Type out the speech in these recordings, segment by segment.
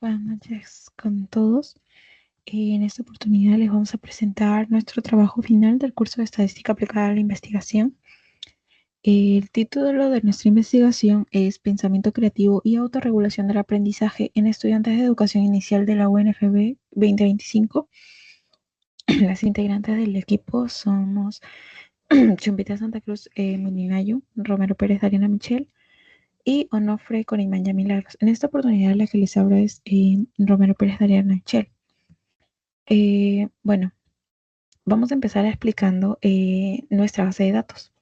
Buenas noches con todos. En esta oportunidad les vamos a presentar nuestro trabajo final del curso de Estadística aplicada a la investigación. El título de nuestra investigación es Pensamiento creativo y autorregulación del aprendizaje en estudiantes de educación inicial de la UNFB 2025. Las integrantes del equipo somos Chumbita Santa Cruz Muninayo, Romero Pérez Dariana Michel y Onofre Corimanya Milagros. En esta oportunidad la que les habla es Romero Pérez Dariana Michel. Bueno, vamos a empezar explicando nuestra base de datos.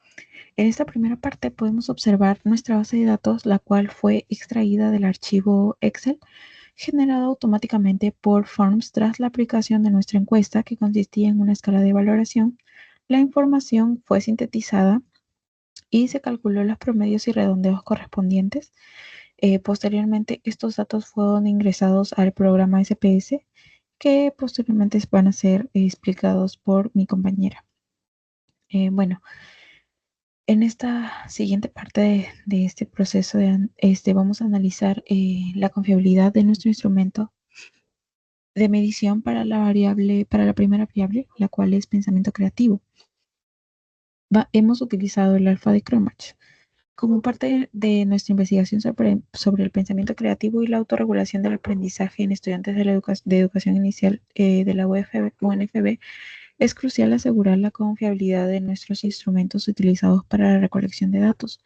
En esta primera parte podemos observar nuestra base de datos, la cual fue extraída del archivo Excel, generado automáticamente por Forms tras la aplicación de nuestra encuesta, que consistía en una escala de valoración. La información fue sintetizada y se calculó los promedios y redondeos correspondientes. Posteriormente, estos datos fueron ingresados al programa SPS, que posteriormente van a ser explicados por mi compañera. Bueno, en esta siguiente parte de este proceso vamos a analizar la confiabilidad de nuestro instrumento de medición para la primera variable, la cual es pensamiento creativo. Hemos utilizado el alfa de Cronbach. Como parte de nuestra investigación sobre el pensamiento creativo y la autorregulación del aprendizaje en estudiantes de educación inicial de la UNFB, es crucial asegurar la confiabilidad de nuestros instrumentos utilizados para la recolección de datos.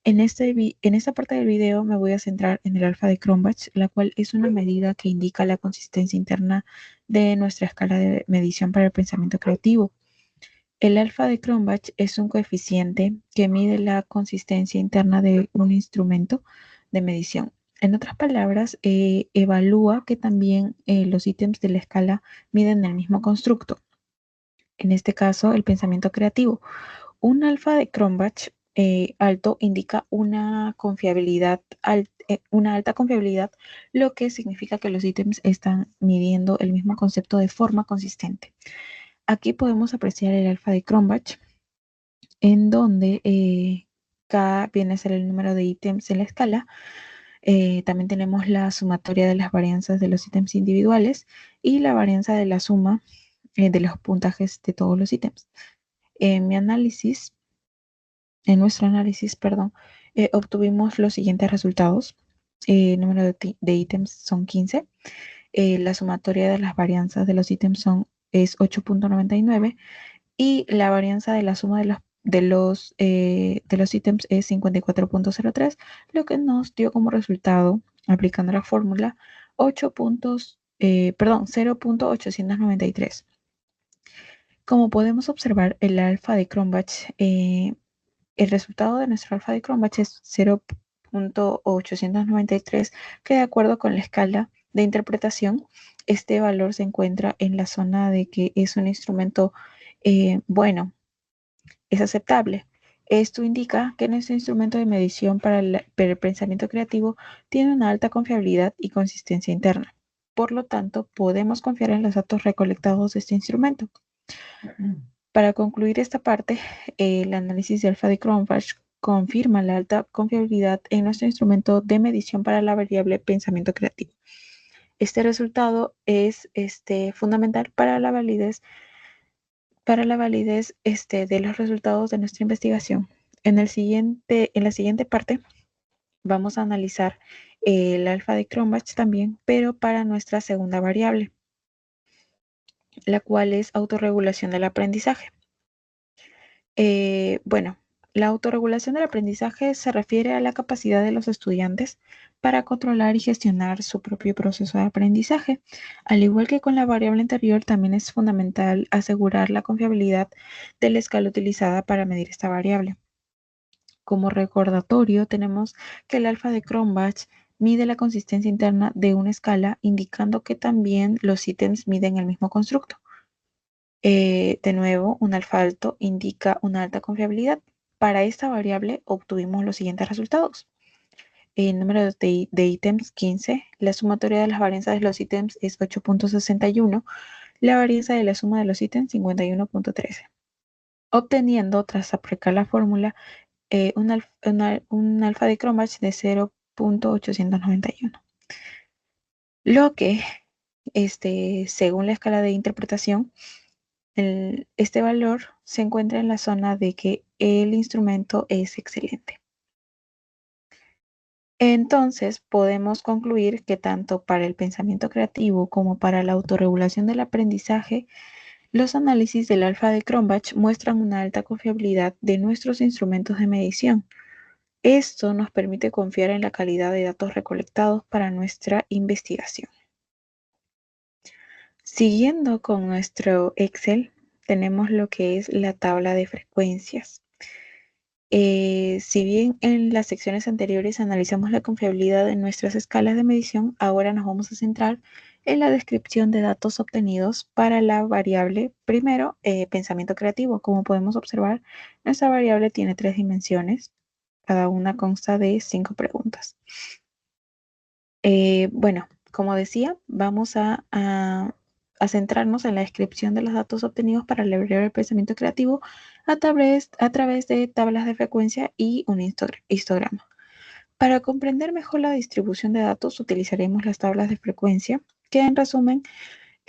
En esta parte del video me voy a centrar en el alfa de Cronbach, la cual es una medida que indica la consistencia interna de nuestra escala de medición para el pensamiento creativo. El alfa de Cronbach es un coeficiente que mide la consistencia interna de un instrumento de medición. En otras palabras, evalúa que también los ítems de la escala miden el mismo constructo. En este caso, el pensamiento creativo. Un alfa de Cronbach alto indica una alta confiabilidad, lo que significa que los ítems están midiendo el mismo concepto de forma consistente. Aquí podemos apreciar el alfa de Cronbach, en donde K viene a ser el número de ítems en la escala. También tenemos la sumatoria de las varianzas de los ítems individuales y la varianza de la suma de los puntajes de todos los ítems. En nuestro análisis, obtuvimos los siguientes resultados. El número de ítems son 15. La sumatoria de las varianzas de los ítems es 8.99 y la varianza de la suma de los ítems es 54.03, lo que nos dio como resultado, aplicando la fórmula, 0.893. Como podemos observar, el alfa de Cronbach, el resultado de nuestro alfa de Cronbach es 0.893, que de acuerdo con la escala de interpretación, este valor se encuentra en la zona de que es un instrumento bueno, es aceptable. Esto indica que nuestro instrumento de medición para el pensamiento creativo tiene una alta confiabilidad y consistencia interna. Por lo tanto, podemos confiar en los datos recolectados de este instrumento. Para concluir esta parte, el análisis de alfa de Cronbach confirma la alta confiabilidad en nuestro instrumento de medición para la variable pensamiento creativo. Este resultado es fundamental para la validez de los resultados de nuestra investigación. En la siguiente parte vamos a analizar el alfa de Cronbach también, pero para nuestra segunda variable, la cual es autorregulación del aprendizaje. Bueno, la autorregulación del aprendizaje se refiere a la capacidad de los estudiantes para controlar y gestionar su propio proceso de aprendizaje. Al igual que con la variable anterior, también es fundamental asegurar la confiabilidad de la escala utilizada para medir esta variable. Como recordatorio, tenemos que el alfa de Cronbach mide la consistencia interna de una escala, indicando que también los ítems miden el mismo constructo. De nuevo, un alfa alto indica una alta confiabilidad. Para esta variable obtuvimos los siguientes resultados. El número de ítems 15, la sumatoria de las varianzas de los ítems es 8.61, la varianza de la suma de los ítems 51.13, obteniendo, tras aplicar la fórmula, un alfa de Cronbach de 0.891. lo que, según la escala de interpretación, este valor se encuentra en la zona de que el instrumento es excelente. Entonces, podemos concluir que tanto para el pensamiento creativo como para la autorregulación del aprendizaje, los análisis del alfa de Cronbach muestran una alta confiabilidad de nuestros instrumentos de medición. Esto nos permite confiar en la calidad de datos recolectados para nuestra investigación. Siguiendo con nuestro Excel, tenemos lo que es la tabla de frecuencias. Si bien en las secciones anteriores analizamos la confiabilidad de nuestras escalas de medición, ahora nos vamos a centrar en la descripción de datos obtenidos para la variable, primero, pensamiento creativo. Como podemos observar, nuestra variable tiene 3 dimensiones, cada una consta de 5 preguntas. Bueno, como decía, vamos a centrarnos en la descripción de los datos obtenidos para la variable del pensamiento creativo a través de tablas de frecuencia y un histograma. Para comprender mejor la distribución de datos, utilizaremos las tablas de frecuencia, que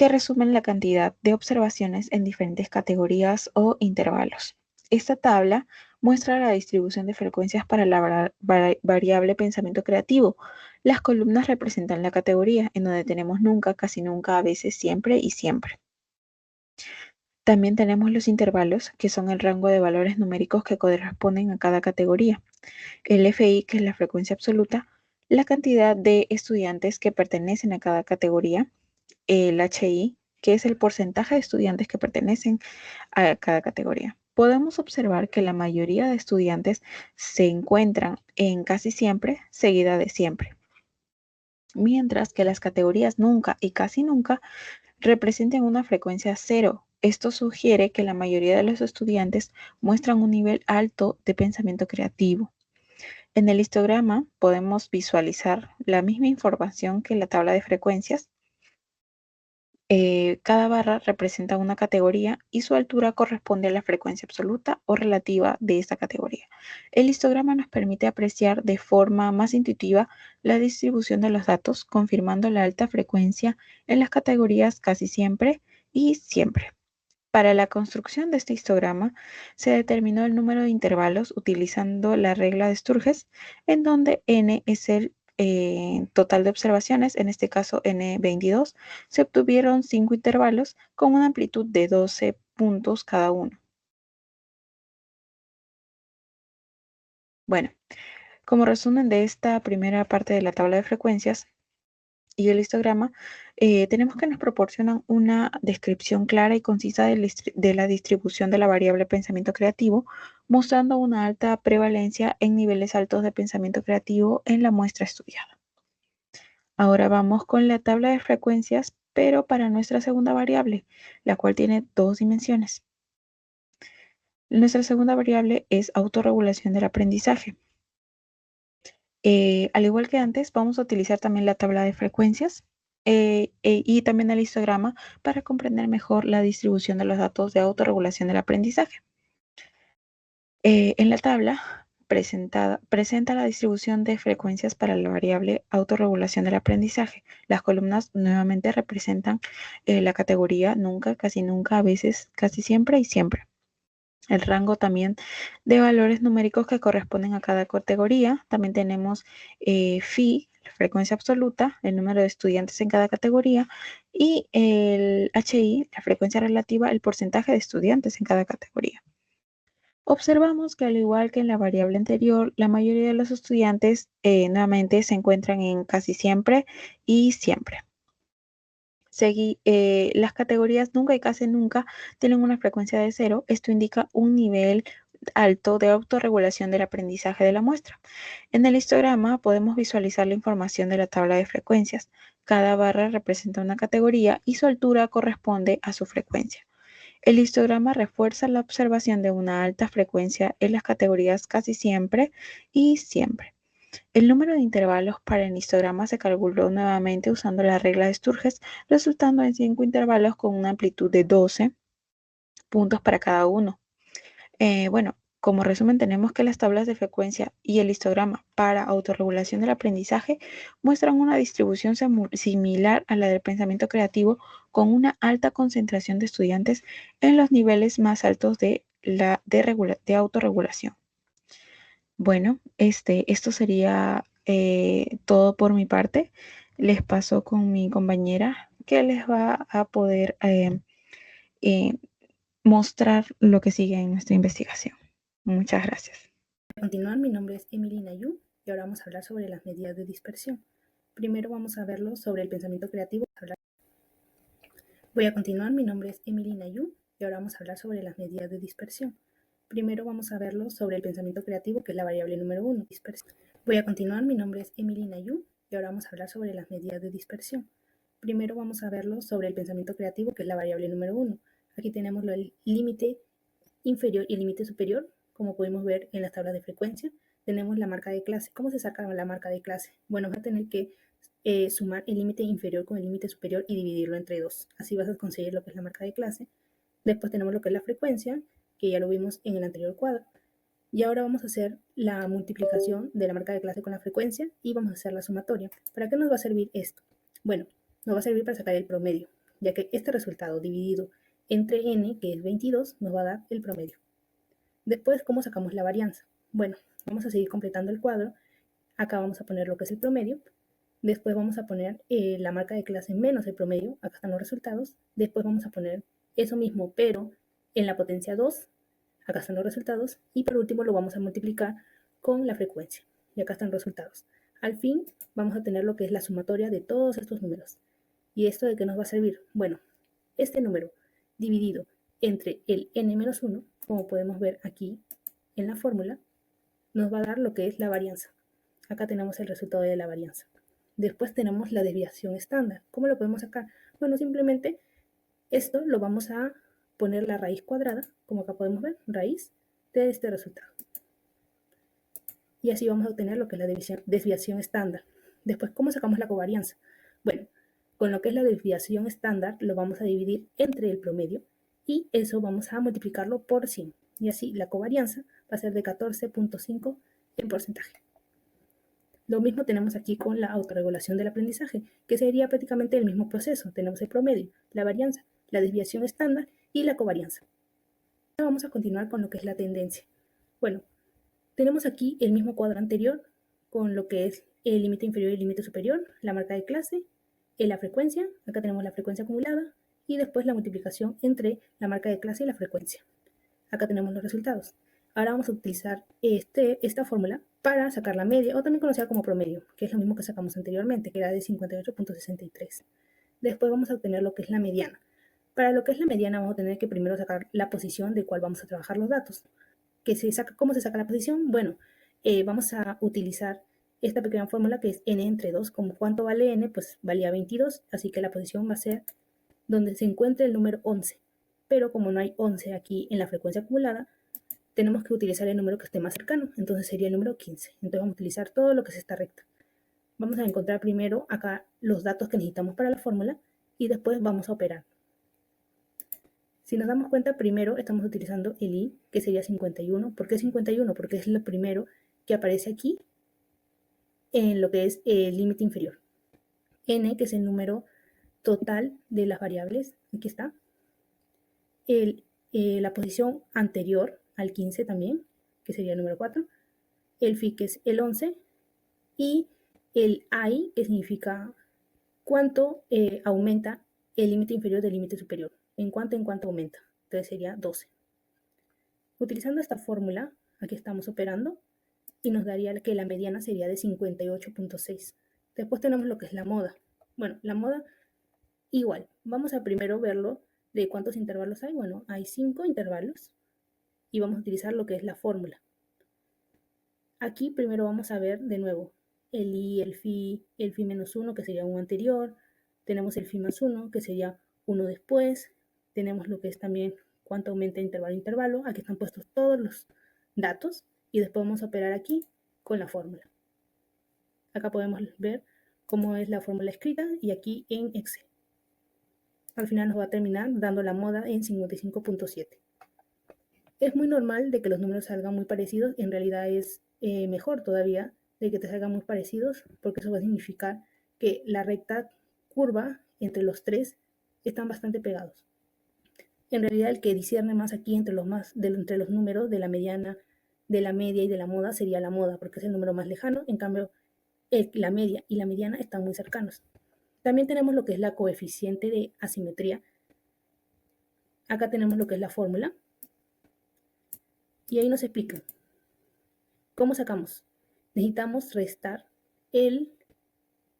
resumen la cantidad de observaciones en diferentes categorías o intervalos. Esta tabla muestra la distribución de frecuencias para la variable pensamiento creativo. Las columnas representan la categoría, en donde tenemos nunca, casi nunca, a veces, siempre y siempre. También tenemos los intervalos, que son el rango de valores numéricos que corresponden a cada categoría. El FI, que es la frecuencia absoluta, la cantidad de estudiantes que pertenecen a cada categoría. El HI, que es el porcentaje de estudiantes que pertenecen a cada categoría. Podemos observar que la mayoría de estudiantes se encuentran en casi siempre, seguida de siempre, mientras que las categorías nunca y casi nunca representan una frecuencia cero. Esto sugiere que la mayoría de los estudiantes muestran un nivel alto de pensamiento creativo. En el histograma podemos visualizar la misma información que en la tabla de frecuencias. Cada barra representa una categoría y su altura corresponde a la frecuencia absoluta o relativa de esta categoría. El histograma nos permite apreciar de forma más intuitiva la distribución de los datos, confirmando la alta frecuencia en las categorías casi siempre y siempre. Para la construcción de este histograma se determinó el número de intervalos utilizando la regla de Sturges, en donde n es el total de observaciones, en este caso N22, se obtuvieron 5 intervalos con una amplitud de 12 puntos cada uno. Bueno, como resumen de esta primera parte de la tabla de frecuencias y el histograma, tenemos que nos proporcionan una descripción clara y concisa de la distribución de la variable pensamiento creativo, mostrando una alta prevalencia en niveles altos de pensamiento creativo en la muestra estudiada. Ahora vamos con la tabla de frecuencias, pero para nuestra segunda variable, la cual tiene 2 dimensiones. Nuestra segunda variable es autorregulación del aprendizaje. Al igual que antes, vamos a utilizar también la tabla de frecuencias y también el histograma para comprender mejor la distribución de los datos de autorregulación del aprendizaje. En la tabla presenta la distribución de frecuencias para la variable autorregulación del aprendizaje. Las columnas nuevamente representan la categoría nunca, casi nunca, a veces, casi siempre y siempre. El rango también de valores numéricos que corresponden a cada categoría. También tenemos phi, la frecuencia absoluta, el número de estudiantes en cada categoría, y el HI, la frecuencia relativa, el porcentaje de estudiantes en cada categoría. Observamos que al igual que en la variable anterior, la mayoría de los estudiantes nuevamente se encuentran en casi siempre y siempre. Las categorías nunca y casi nunca tienen una frecuencia de cero. Esto indica un nivel alto de autorregulación del aprendizaje de la muestra. En el histograma podemos visualizar la información de la tabla de frecuencias. Cada barra representa una categoría y su altura corresponde a su frecuencia. El histograma refuerza la observación de una alta frecuencia en las categorías casi siempre y siempre. El número de intervalos para el histograma se calculó nuevamente usando la regla de Sturges, resultando en 5 intervalos con una amplitud de 12 puntos para cada uno. Bueno, como resumen tenemos que las tablas de frecuencia y el histograma para autorregulación del aprendizaje muestran una distribución similar a la del pensamiento creativo, con una alta concentración de estudiantes en los niveles más altos de autorregulación. Bueno, esto sería todo por mi parte. Les paso con mi compañera que les va a poder eh, mostrar lo que sigue en nuestra investigación. Muchas gracias. Para continuar, mi nombre es Emily Nayu y ahora vamos a hablar sobre las medidas de dispersión. Primero vamos a verlo sobre el pensamiento creativo. Voy a continuar, mi nombre es Emily Nayu y ahora vamos a hablar sobre las medidas de dispersión. Primero vamos a verlo sobre el pensamiento creativo, que es la variable número 1, dispersión. Voy a continuar, mi nombre es Emily Nayu y ahora vamos a hablar sobre las medidas de dispersión. Primero vamos a verlo sobre el pensamiento creativo, que es la variable número 1. Aquí tenemos el límite inferior y el límite superior, como podemos ver en las tablas de frecuencia. Tenemos la marca de clase. ¿Cómo se saca la marca de clase? Bueno, vas a tener que sumar el límite inferior con el límite superior y dividirlo entre 2. Así vas a conseguir lo que es la marca de clase. Después tenemos lo que es la frecuencia, que ya lo vimos en el anterior cuadro. Y ahora vamos a hacer la multiplicación de la marca de clase con la frecuencia y vamos a hacer la sumatoria. ¿Para qué nos va a servir esto? Bueno, nos va a servir para sacar el promedio, ya que este resultado dividido entre n, que es 22, nos va a dar el promedio. Después, ¿cómo sacamos la varianza? Bueno, vamos a seguir completando el cuadro. Acá vamos a poner lo que es el promedio. Después vamos a poner la marca de clase menos el promedio. Acá están los resultados. Después vamos a poner eso mismo, pero en la potencia 2. Acá están los resultados. Y por último lo vamos a multiplicar con la frecuencia. Y acá están los resultados. Al fin vamos a tener lo que es la sumatoria de todos estos números. ¿Y esto de qué nos va a servir? Bueno, este número dividido entre el n-1, como podemos ver aquí en la fórmula, nos va a dar lo que es la varianza. Acá tenemos el resultado de la varianza. Después tenemos la desviación estándar. ¿Cómo lo podemos sacar? Bueno, simplemente esto lo vamos a poner la raíz cuadrada, como acá podemos ver, raíz de este resultado. Y así vamos a obtener lo que es la desviación estándar. Después, ¿cómo sacamos la covarianza? Bueno, con lo que es la desviación estándar lo vamos a dividir entre el promedio y eso vamos a multiplicarlo por 100. Y así la covarianza va a ser de 14.5 en porcentaje. Lo mismo tenemos aquí con la autorregulación del aprendizaje, que sería prácticamente el mismo proceso. Tenemos el promedio, la varianza, la desviación estándar y la covarianza. Ahora vamos a continuar con lo que es la tendencia. Bueno, tenemos aquí el mismo cuadro anterior con lo que es el límite inferior y el límite superior, la marca de clase, la frecuencia, acá tenemos la frecuencia acumulada y después la multiplicación entre la marca de clase y la frecuencia. Acá tenemos los resultados. Ahora vamos a utilizar esta fórmula para sacar la media, o también conocida como promedio, que es lo mismo que sacamos anteriormente, que era de 58.63. Después vamos a obtener lo que es la mediana. Para lo que es la mediana vamos a tener que primero sacar la posición de cuál vamos a trabajar los datos. ¿Cómo se saca la posición? Bueno, vamos a utilizar esta pequeña fórmula que es n entre 2. Como cuánto vale n, pues valía 22, así que la posición va a ser donde se encuentre el número 11. Pero como no hay 11 aquí en la frecuencia acumulada, tenemos que utilizar el número que esté más cercano, entonces sería el número 15. Entonces vamos a utilizar todo lo que es esta recta. Vamos a encontrar primero acá los datos que necesitamos para la fórmula y después vamos a operar. Si nos damos cuenta, primero estamos utilizando el i, que sería 51. ¿Por qué 51? Porque es lo primero que aparece aquí en lo que es el límite inferior. N, que es el número total de las variables, aquí está. La posición anterior al 15 también, que sería el número 4. El phi, que es el 11. Y el i, que significa cuánto aumenta el límite inferior del límite superior. En cuánto aumenta. Entonces sería 12. Utilizando esta fórmula, aquí estamos operando y nos daría que la mediana sería de 58.6. Después tenemos lo que es la moda. Bueno, la moda igual. Vamos a primero verlo de cuántos intervalos hay. Bueno, hay 5 intervalos y vamos a utilizar lo que es la fórmula. Aquí primero vamos a ver de nuevo el i, el phi menos 1, que sería 1 anterior. Tenemos el phi más 1, que sería 1 después. Tenemos lo que es también cuánto aumenta intervalo a intervalo. Aquí están puestos todos los datos y después vamos a operar aquí con la fórmula. Acá podemos ver cómo es la fórmula escrita y aquí en Excel. Al final nos va a terminar dando la moda en 55.7. Es muy normal de que los números salgan muy parecidos, en realidad es mejor todavía de que te salgan muy parecidos, porque eso va a significar que la recta curva entre los tres están bastante pegados. En realidad el que discierne más aquí entre entre los números de la mediana, de la media y de la moda sería la moda, porque es el número más lejano, en cambio la media y la mediana están muy cercanos. También tenemos lo que es la coeficiente de asimetría. Acá tenemos lo que es la fórmula. Y ahí nos explican cómo sacamos. Necesitamos restar el,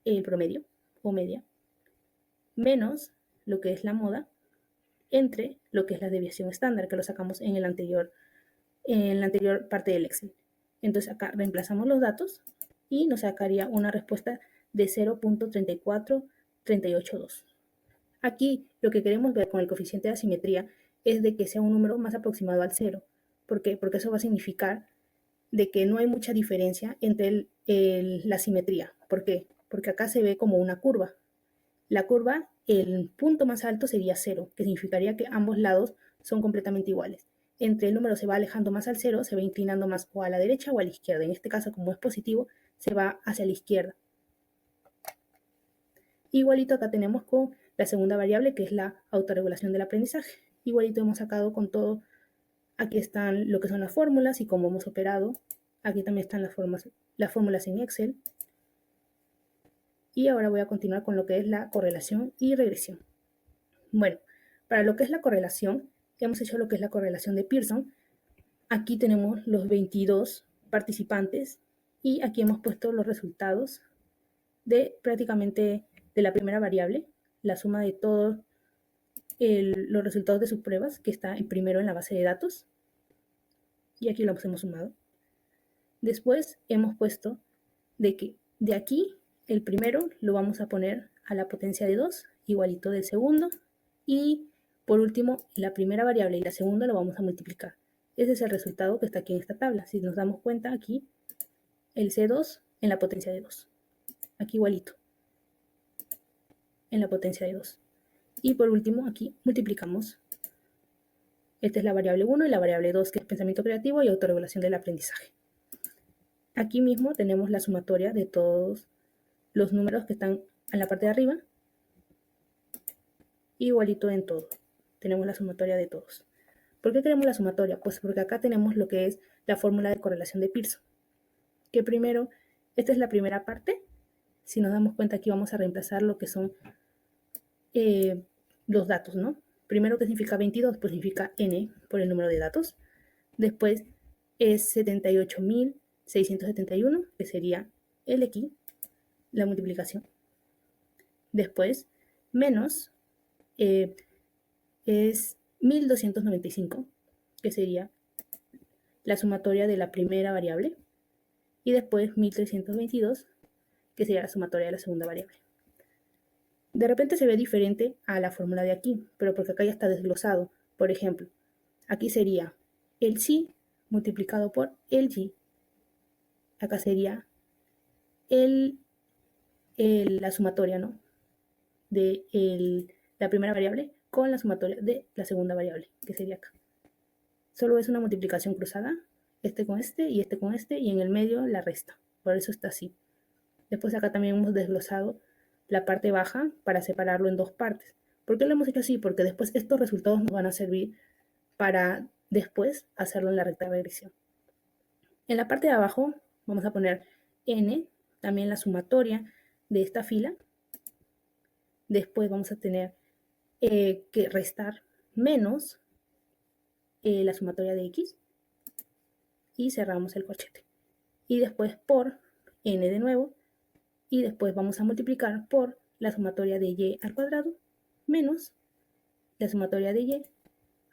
el promedio o media menos lo que es la moda entre lo que es la desviación estándar, que lo sacamos en la anterior parte del Excel. Entonces acá reemplazamos los datos y nos sacaría una respuesta de 0.34382. Aquí lo que queremos ver con el coeficiente de asimetría es de que sea un número más aproximado al cero. ¿Por qué? Porque eso va a significar de que no hay mucha diferencia entre la simetría. ¿Por qué? Porque acá se ve como una curva. La curva, el punto más alto sería cero, que significaría que ambos lados son completamente iguales. Entre el número se va alejando más al cero, se va inclinando más o a la derecha o a la izquierda. En este caso, como es positivo, se va hacia la izquierda. Igualito acá tenemos con la segunda variable, que es la autorregulación del aprendizaje. Igualito hemos sacado con todo. Aquí están lo que son las fórmulas y cómo hemos operado. Aquí también están las fórmulas en Excel. Y ahora voy a continuar con lo que es la correlación y regresión. Bueno, para lo que es la correlación, hemos hecho lo que es la correlación de Pearson. Aquí tenemos los 22 participantes y aquí hemos puesto los resultados de prácticamente de la primera variable, la suma de todos los resultados de sus pruebas, que está primero en la base de datos. Y aquí los hemos sumado. Después hemos puesto de que de aquí el primero lo vamos a poner a la potencia de 2, igualito del segundo. Y por último, la primera variable y la segunda lo vamos a multiplicar. Ese es el resultado que está aquí en esta tabla. Si nos damos cuenta aquí, el C2 en la potencia de 2. Aquí igualito, en la potencia de 2. Y por último, aquí multiplicamos. Esta es la variable 1 y la variable 2, que es pensamiento creativo y autorregulación del aprendizaje. Aquí mismo tenemos la sumatoria de todos los números que están en la parte de arriba. Igualito en todo. Tenemos la sumatoria de todos. ¿Por qué queremos la sumatoria? Pues porque acá tenemos lo que es la fórmula de correlación de Pearson. Que primero, esta es la primera parte. Si nos damos cuenta, aquí vamos a reemplazar lo que son los datos, ¿no? Primero, ¿qué significa 22? Pues significa n por el número de datos. Después es 78.671, que sería el aquí, la multiplicación. Después, menos es 1295, que sería la sumatoria de la primera variable. Y después 1322, que sería la sumatoria de la segunda variable. De repente se ve diferente a la fórmula de aquí, pero porque acá ya está desglosado. Por ejemplo, aquí sería el sí multiplicado por el y. Acá sería la sumatoria, ¿no? De la primera variable con la sumatoria de la segunda variable, que sería acá. Solo es una multiplicación cruzada, este con este y este con este, y en el medio la resta. Por eso está así. Después acá también hemos desglosado la parte baja para separarlo en dos partes. ¿Por qué lo hemos hecho así? Porque después estos resultados nos van a servir para después hacerlo en la recta de regresión. En la parte de abajo vamos a poner n, también la sumatoria de esta fila. Después vamos a tener que restar menos la sumatoria de x y cerramos el corchete. Y después por n de nuevo, y después vamos a multiplicar por la sumatoria de y al cuadrado menos la sumatoria de y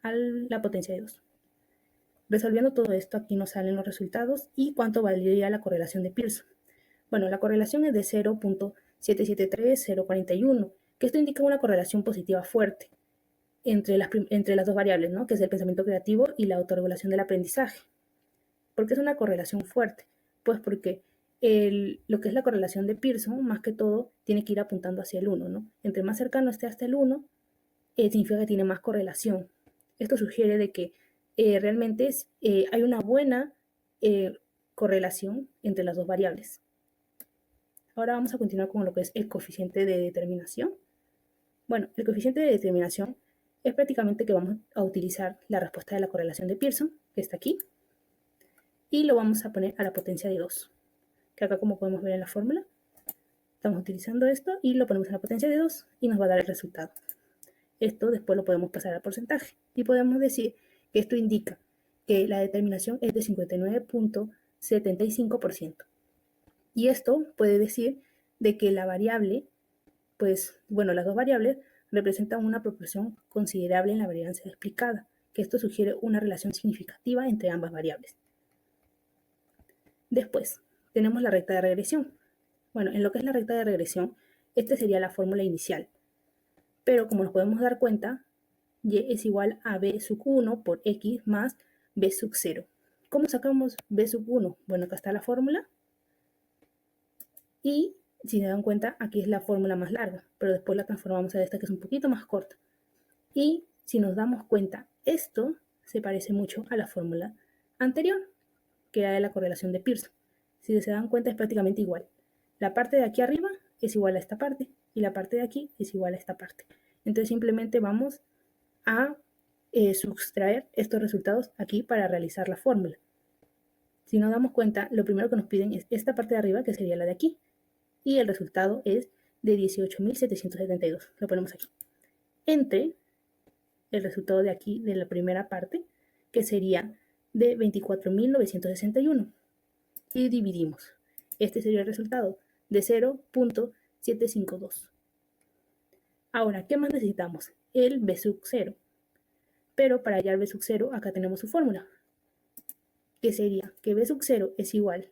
a la potencia de 2. Resolviendo todo esto, aquí nos salen los resultados y cuánto valdría la correlación de Pearson. Bueno, la correlación es de 0.773041, que esto indica una correlación positiva fuerte entre las dos variables, ¿no? Que es el pensamiento creativo y la autorregulación del aprendizaje. ¿Por qué es una correlación fuerte? Pues porque lo que es la correlación de Pearson, más que todo, tiene que ir apuntando hacia el 1, ¿no? Entre más cercano esté hasta el 1, significa que tiene más correlación. Esto sugiere de que realmente hay una buena correlación entre las dos variables. Ahora vamos a continuar con lo que es el coeficiente de determinación. Bueno, el coeficiente de determinación es prácticamente que vamos a utilizar la respuesta de la correlación de Pearson, que está aquí, y lo vamos a poner a la potencia de 2, que acá como podemos ver en la fórmula, estamos utilizando esto y lo ponemos a la potencia de 2 y nos va a dar el resultado. Esto después lo podemos pasar al porcentaje y podemos decir que esto indica que la determinación es de 59.75%. Y esto puede decir de que la variable, pues, bueno, las dos variables representan una proporción considerable en la varianza explicada, que esto sugiere una relación significativa entre ambas variables. Después, tenemos la recta de regresión. Bueno, en lo que es la recta de regresión, esta sería la fórmula inicial. Pero como nos podemos dar cuenta, y es igual a b sub 1 por x más b sub 0. ¿Cómo sacamos b sub 1? Bueno, acá está la fórmula. Y si se dan cuenta, aquí es la fórmula más larga, pero después la transformamos a esta que es un poquito más corta. Y si nos damos cuenta, esto se parece mucho a la fórmula anterior, que era de la correlación de Pearson. Si se dan cuenta, es prácticamente igual. La parte de aquí arriba es igual a esta parte y la parte de aquí es igual a esta parte. Entonces simplemente vamos a sustraer estos resultados aquí para realizar la fórmula. Si nos damos cuenta, lo primero que nos piden es esta parte de arriba, que sería la de aquí, y el resultado es de 18.772. Lo ponemos aquí. Entre el resultado de aquí, de la primera parte, que sería de 24.961. Y dividimos. Este sería el resultado de 0.752. Ahora, ¿qué más necesitamos? El b sub 0. Pero para hallar b sub 0, acá tenemos su fórmula, que sería que b sub 0 es igual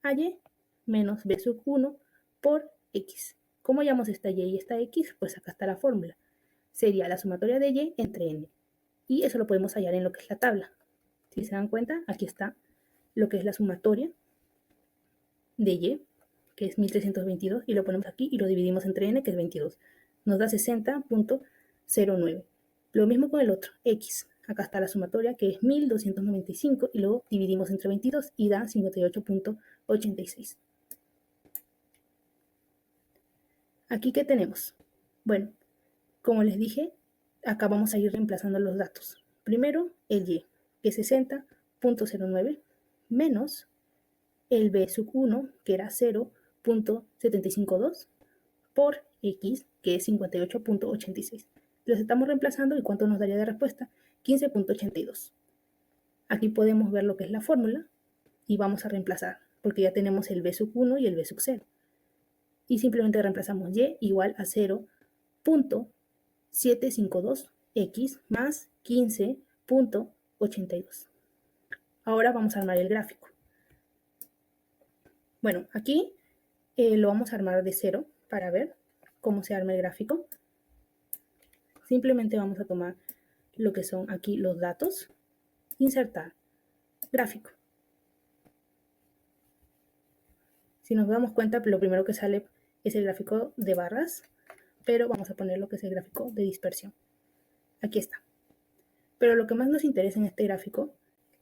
a y menos b sub 1 por x. ¿Cómo hallamos esta y esta x? Pues acá está la fórmula. Sería la sumatoria de y entre n. Y eso lo podemos hallar en lo que es la tabla. Si se dan cuenta, aquí está lo que es la sumatoria de y, que es 1322, y lo ponemos aquí y lo dividimos entre n, que es 22. Nos da 60.09. Lo mismo con el otro, x. Acá está la sumatoria, que es 1295, y luego dividimos entre 22 y da 58.86. Aquí, ¿qué tenemos? Bueno, como les dije, acá vamos a ir reemplazando los datos. Primero, el y, que es 60.09, menos el b sub 1, que era 0.752, por x, que es 58.86. Los estamos reemplazando y ¿cuánto nos daría de respuesta? 15.82. Aquí podemos ver lo que es la fórmula y vamos a reemplazar, porque ya tenemos el b sub 1 y el b sub 0. Y simplemente reemplazamos y igual a 0.752x más 15.82. Ahora vamos a armar el gráfico. Bueno, aquí lo vamos a armar de cero para ver cómo se arma el gráfico. Simplemente vamos a tomar lo que son aquí los datos, insertar gráfico. Si nos damos cuenta, lo primero que sale es el gráfico de barras, pero vamos a poner lo que es el gráfico de dispersión. Aquí está. Pero lo que más nos interesa en este gráfico,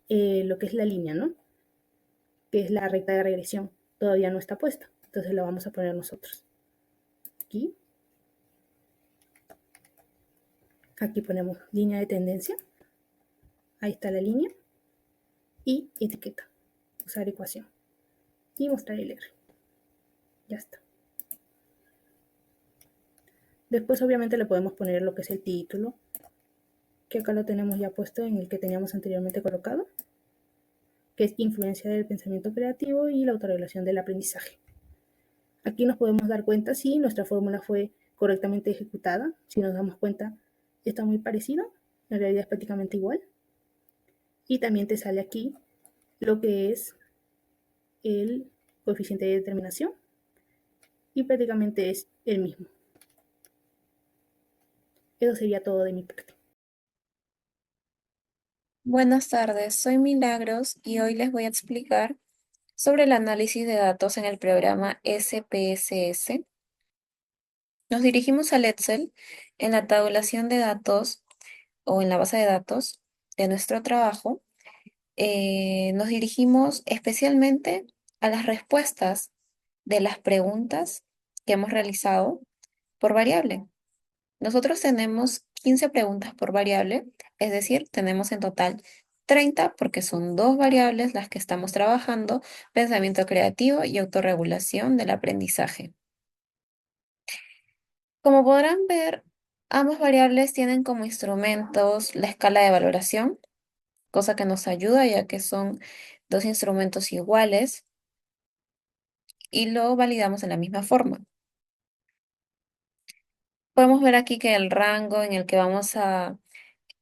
lo que es la línea, ¿no? Que es la recta de regresión, todavía no está puesta, entonces la vamos a poner nosotros. Aquí. Aquí ponemos línea de tendencia. Ahí está la línea. Y etiqueta. Usar ecuación. Y mostrar el R. Ya está. Después obviamente le podemos poner lo que es el título, que acá lo tenemos ya puesto en el que teníamos anteriormente colocado, que es influencia del pensamiento creativo y la autorregulación del aprendizaje. Aquí nos podemos dar cuenta si nuestra fórmula fue correctamente ejecutada. Si nos damos cuenta, está muy parecida, en realidad es prácticamente igual. Y también te sale aquí lo que es el coeficiente de determinación y prácticamente es el mismo. Eso sería todo de mi parte. Buenas tardes, soy Milagros y hoy les voy a explicar sobre el análisis de datos en el programa SPSS. Nos dirigimos al Excel en la tabulación de datos o en la base de datos. de nuestro trabajo, nos dirigimos especialmente a las respuestas de las preguntas que hemos realizado por variable. Nosotros tenemos 15 preguntas por variable, es decir, tenemos en total 30 porque son dos variables las que estamos trabajando, pensamiento creativo y autorregulación del aprendizaje. Como podrán ver, ambas variables tienen como instrumentos la escala de valoración, cosa que nos ayuda ya que son dos instrumentos iguales y lo validamos de la misma forma. Podemos ver aquí que el rango en el que vamos a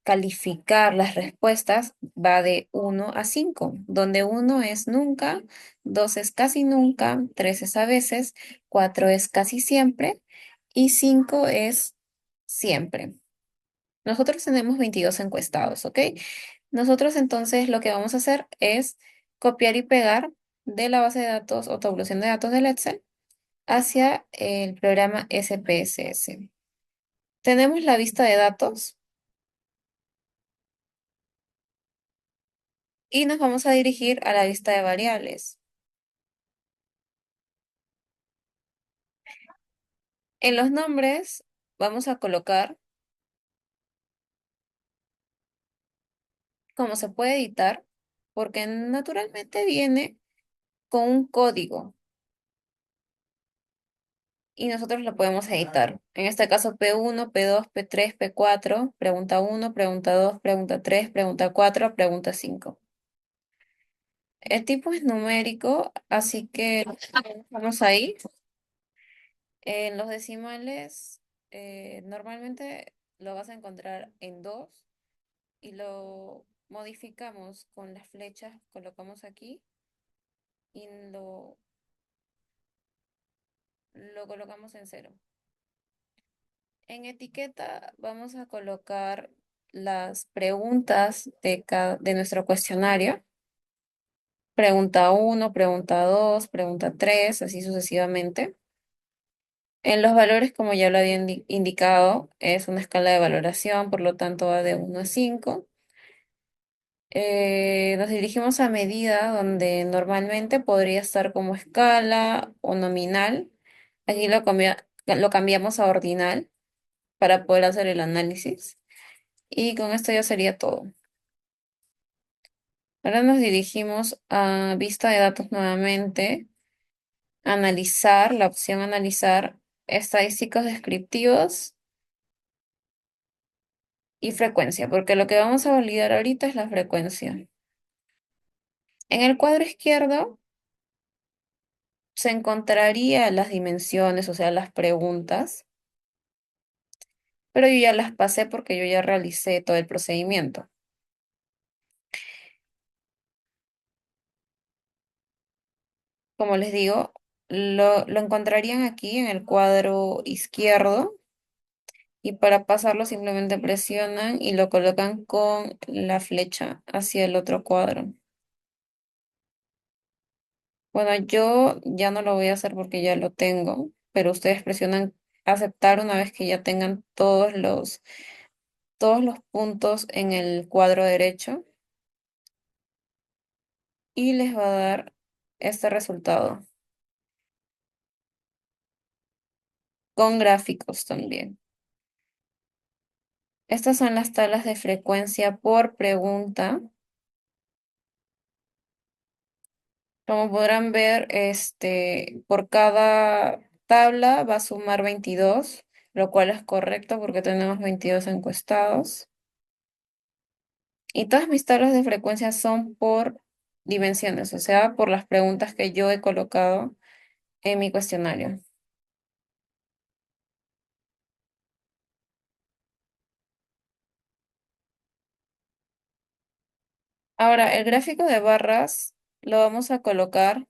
calificar las respuestas va de 1 a 5, donde 1 es nunca, 2 es casi nunca, 3 es a veces, 4 es casi siempre y 5 es siempre. Nosotros tenemos 22 encuestados, ¿ok? Nosotros entonces lo que vamos a hacer es copiar y pegar de la base de datos o tabulación de datos del Excel hacia el programa SPSS. Tenemos la vista de datos y nos vamos a dirigir a la vista de variables. En los nombres vamos a colocar, como se puede editar, porque naturalmente viene con un código y nosotros lo podemos editar. En este caso P1, P2, P3, P4, pregunta 1, pregunta 2, pregunta 3, pregunta 4, pregunta 5. El tipo es numérico, así que vamos ahí. En los decimales, normalmente lo vas a encontrar en 2 y lo modificamos con las flechas, colocamos aquí y lo colocamos en 0. En etiqueta vamos a colocar las preguntas de nuestro cuestionario. Pregunta 1, pregunta 2, pregunta 3, así sucesivamente. En los valores, como ya lo había indicado, es una escala de valoración, por lo tanto va de 1 a 5. Nos dirigimos a medida donde normalmente podría estar como escala o nominal. Aquí lo cambiamos a ordinal para poder hacer el análisis. Y con esto ya sería todo. Ahora nos dirigimos a vista de datos nuevamente, analizar, la opción analizar, estadísticos descriptivos y frecuencia, porque lo que vamos a validar ahorita es la frecuencia. En el cuadro izquierdo se encontraría las dimensiones, o sea, las preguntas, pero yo ya las pasé porque yo ya realicé todo el procedimiento. Como les digo, lo encontrarían aquí en el cuadro izquierdo y para pasarlo simplemente presionan y lo colocan con la flecha hacia el otro cuadro. Bueno, yo ya no lo voy a hacer porque ya lo tengo, pero ustedes presionan aceptar una vez que ya tengan todos los puntos en el cuadro derecho y les va a dar este resultado con gráficos también. Estas son las tablas de frecuencia por pregunta. Como podrán ver, por cada tabla va a sumar 22, lo cual es correcto porque tenemos 22 encuestados. Y todas mis tablas de frecuencia son por dimensiones, o sea, por las preguntas que yo he colocado en mi cuestionario. Ahora, el gráfico de barras lo vamos a colocar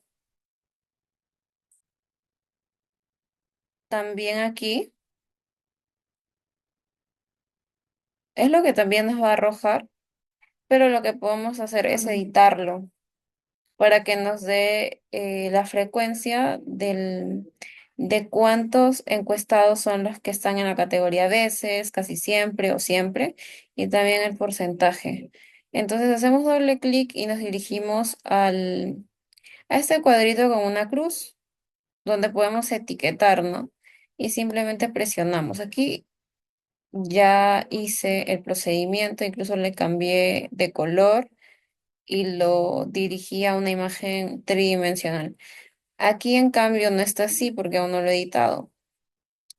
también aquí. Es lo que también nos va a arrojar, pero lo que podemos hacer es editarlo para que nos dé la frecuencia de cuántos encuestados son los que están en la categoría veces, casi siempre o siempre, y también el porcentaje. Entonces hacemos doble clic y nos dirigimos a este cuadrito con una cruz donde podemos etiquetar, ¿no? Y simplemente presionamos. Aquí ya hice el procedimiento, incluso le cambié de color y lo dirigí a una imagen tridimensional. Aquí en cambio no está así porque aún no lo he editado,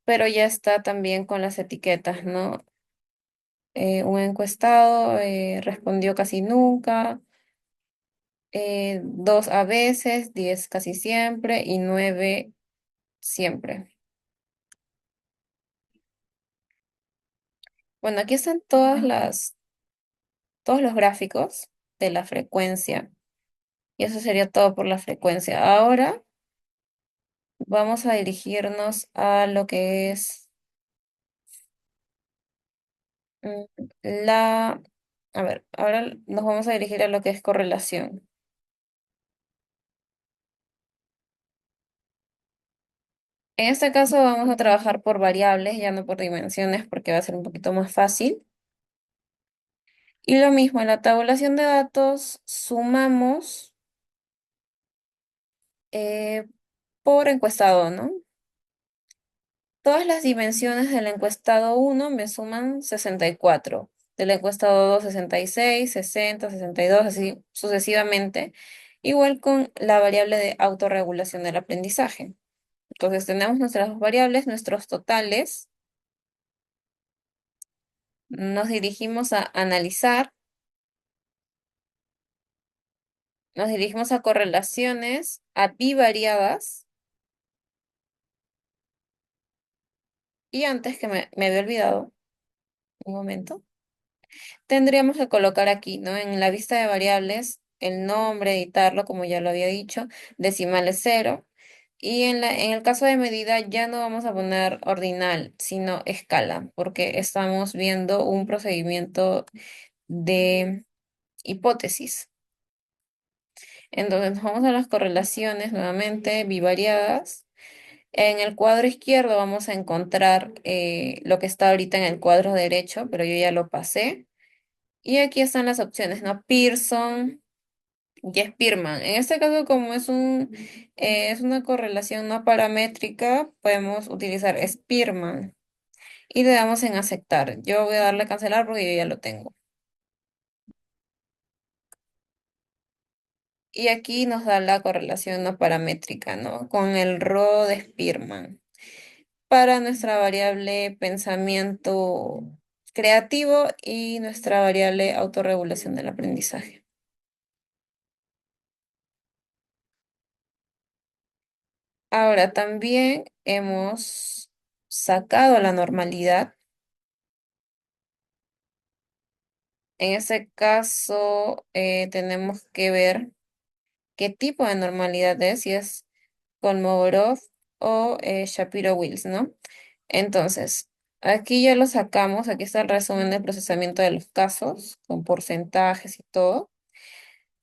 pero ya está también con las etiquetas, ¿no? Un encuestado respondió casi nunca, dos a veces, 10 casi siempre y 9 siempre. Bueno, aquí están todos los gráficos de la frecuencia y eso sería todo por la frecuencia. Ahora vamos a dirigirnos a lo que es mm, la... A ver, ahora nos vamos a dirigir a lo que es correlación. En este caso vamos a trabajar por variables, ya no por dimensiones, porque va a ser un poquito más fácil. Y lo mismo, en la tabulación de datos sumamos eh, por encuestado, ¿no? Todas las dimensiones del encuestado uno me suman 64. Del encuestado 2, 66, 60, 62, así sucesivamente. Igual con la variable de autorregulación del aprendizaje. Entonces tenemos nuestras dos variables, nuestros totales. Nos dirigimos a analizar, nos dirigimos a correlaciones, a bivariadas. Y antes que me había olvidado, un momento. Tendríamos que colocar aquí, ¿no? En la vista de variables, el nombre, editarlo, como ya lo había dicho, decimales cero. Y en el caso de medida ya no vamos a poner ordinal, sino escala, porque estamos viendo un procedimiento de hipótesis. Entonces nos vamos a las correlaciones nuevamente, bivariadas. En el cuadro izquierdo vamos a encontrar lo que está ahorita en el cuadro derecho, pero yo ya lo pasé. Y aquí están las opciones, ¿no? Pearson y Spearman. En este caso, como es una correlación no paramétrica, podemos utilizar Spearman y le damos en aceptar. Yo voy a darle a cancelar porque yo ya lo tengo. Y aquí nos da la correlación no paramétrica, ¿no? Con el RO de Spearman para nuestra variable pensamiento creativo y nuestra variable autorregulación del aprendizaje. Ahora también hemos sacado la normalidad. En ese caso, tenemos que ver qué tipo de normalidad es, si es Kolmogorov o Shapiro-Wills, ¿no? Entonces, aquí ya lo sacamos, aquí está el resumen del procesamiento de los casos, con porcentajes y todo.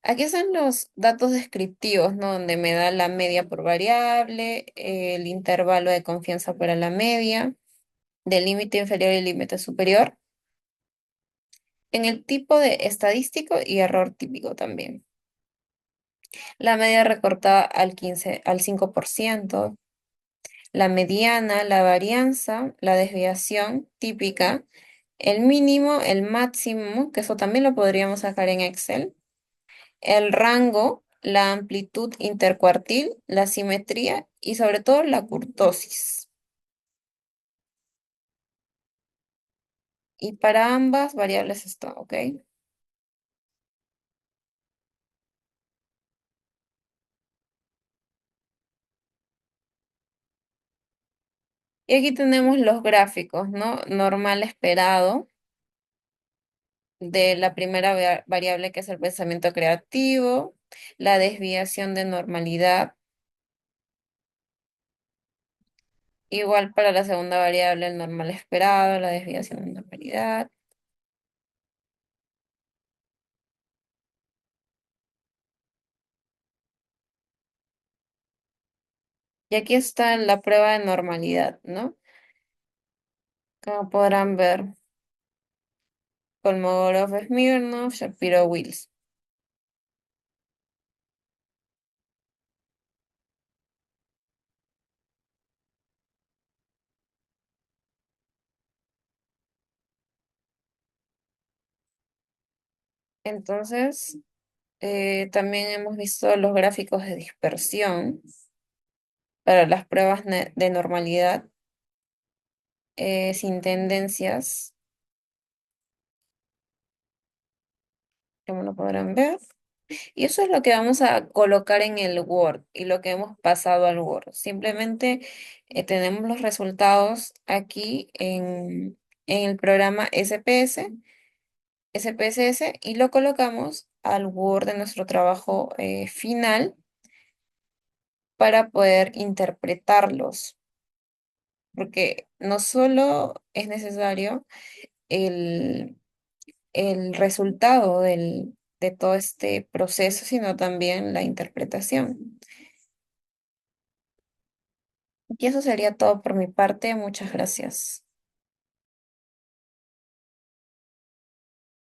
Aquí están los datos descriptivos, ¿no? Donde me da la media por variable, el intervalo de confianza para la media, del límite inferior y el límite superior, en el tipo de estadístico y error típico también. La media recortada al 15, al 5%, la mediana, la varianza, la desviación típica, el mínimo, el máximo, que eso también lo podríamos sacar en Excel, el rango, la amplitud intercuartil, la simetría y sobre todo la kurtosis. Y para ambas variables está, ¿ok? Y aquí tenemos los gráficos, ¿no? Normal esperado de la primera variable que es el pensamiento creativo, la desviación de normalidad, igual para la segunda variable el normal esperado, la desviación de normalidad. Y aquí está la prueba de normalidad, ¿no? Como podrán ver. Kolmogorov-Smirnov, Shapiro-Wills. Entonces, también hemos visto los gráficos de dispersión para las pruebas de normalidad sin tendencias, como lo podrán ver. Y eso es lo que vamos a colocar en el Word y lo que hemos pasado al Word. Simplemente tenemos los resultados aquí en el programa SPSS y lo colocamos al Word de nuestro trabajo final para poder interpretarlos, porque no solo es necesario el, el resultado de todo este proceso, sino también la interpretación. Y eso sería todo por mi parte. Muchas gracias.